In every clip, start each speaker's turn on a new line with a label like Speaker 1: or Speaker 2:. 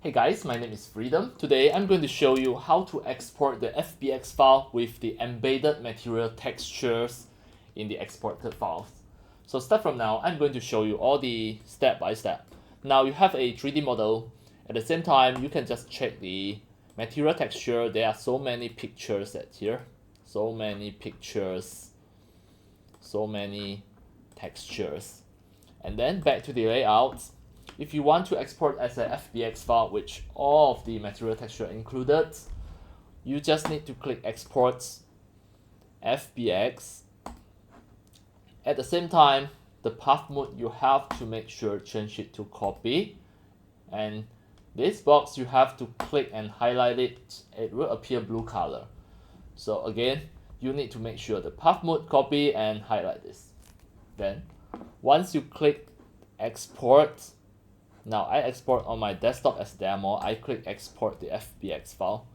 Speaker 1: Hey guys, my name is Freedom. Today I'm going to show you how to export the FBX file with the embedded material textures in the exported files. So start from now, I'm going to show you all the step by step. Now you have a 3D model. At the same time, you can just check the material texture. There are so many pictures at here. So many pictures. So many textures. And then back to the layout. If you want to export as a FBX file, which all of the material texture included, you just need to click Export FBX. At the same time, the path mode you have to make sure change it to copy. And this box you have to click and highlight it. It will appear blue color. So again, you need to make sure the path mode copy and highlight this. Then, once you click Export, now I export on my desktop as demo. I click export the FBX file.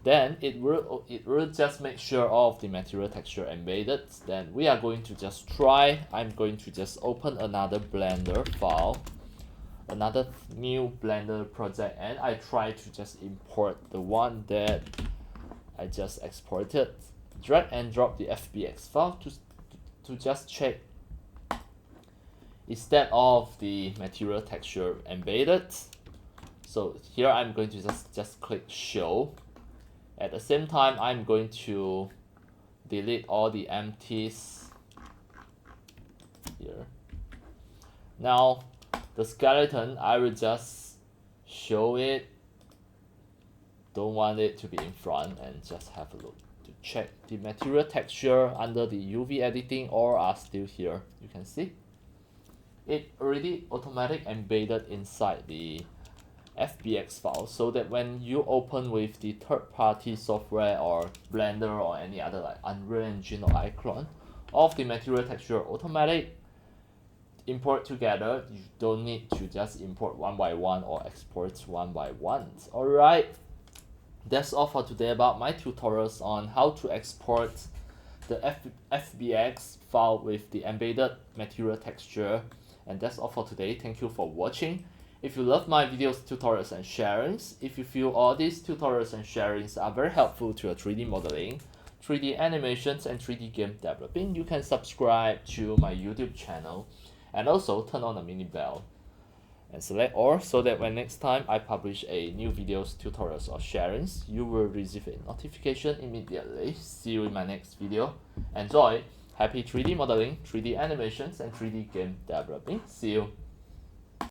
Speaker 1: Then it will just make sure all of the material texture embedded. Then we are going to just try. I'm going to just open another Blender file, another new Blender project, and I try to just import the one that I just exported. Drag and drop the FBX file to just check instead of the material texture embedded. So here I'm going to just click show. At the same time, I'm going to delete all the empties here. Now the skeleton, I will just show it. Don't want it to be in front, and just have a look to check the material texture under the UV editing or are still here. You can see it already automatic embedded inside the FBX file, so that when you open with the third-party software or Blender or any other like Unreal Engine or iClone, all of the material texture automatic import together. You don't need to just import one by one or export one by one. Alright, that's all for today about my tutorials on how to export the FBX file with the embedded material texture. And that's all for today. Thank you for watching. If you love my videos, tutorials, and sharings, if you feel all these tutorials and sharings are very helpful to your 3D modeling, 3D animations, and 3D game developing, you can subscribe to my YouTube channel and also turn on the mini bell and select all, so that when next time I publish a new videos, tutorials, or sharings, you will receive a notification immediately. See you in my next video. Enjoy! Happy 3D modeling, 3D animations, and 3D game developing. See you!